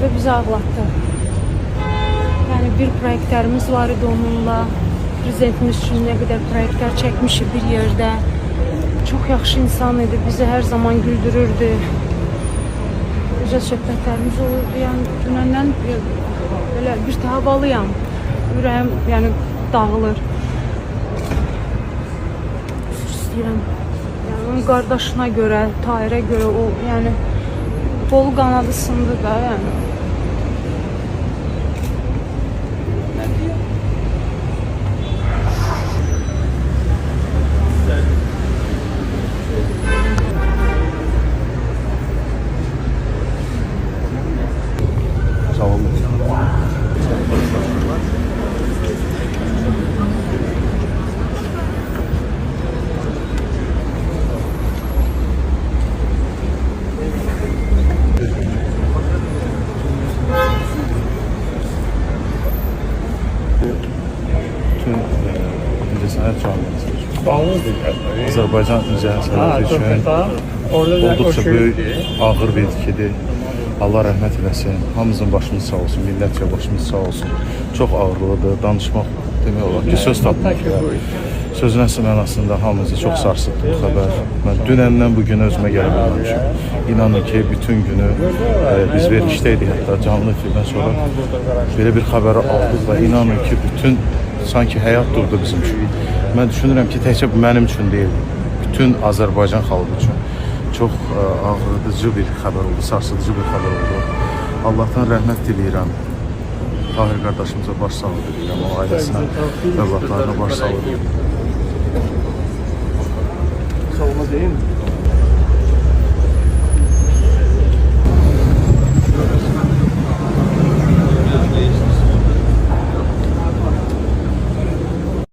dəfə bizi ağlatdı. Yəni bir proyektlərimiz var idi onunla. Prezidentimiz üçün nə qədər proyektlər çəkmişik bir yerdə. Çox yaxşı insan idi, bizi hər zaman güldürürdü. Gözəl söhbətlərimiz olurdu. Yəni dünəndən belə bir havalıyam. Ürəyim yəni dağılır. İstəyirəm. Yəni onun qardaşına görə, Tahirə görə o yəni qolu qanadı sındı da yəni. Azərbaycan incəsənəti üçün olduqca böyük, ağır bir itkidir. Allah rəhmət eləsin. Hamımızın başımız sağ olsun, millətcə başımız sağ olsun. Çox ağırlıdır, danışmaq demək olar ki, söz tapmır. Sözün əsl mənasında hamımızı çox sarsıtdı bu xəbər. Mən dünəndən bu günə özümə gələ bilməmişim. İnanın ki, bütün günü biz verilişdəydik, hətta canlı efirdən sonra belə bir xəbəri aldıq və inanın ki, bütün sanki həyat durdu bizim üçün. Mən düşünürəm ki, təkcə mənim üçün deyil, bütün Azərbaycan xalqı üçün çox ağrıdıcı bir xəbər oldu, sarsıdıcı bir xəbər oldu. Allah'tan rəhmət diləyirəm. Tahir qardaşımıza baş sağlığı diləyirəm, o ailəsinə, övladlarına baş sağlığı diləyirəm. Sağ olma deyim.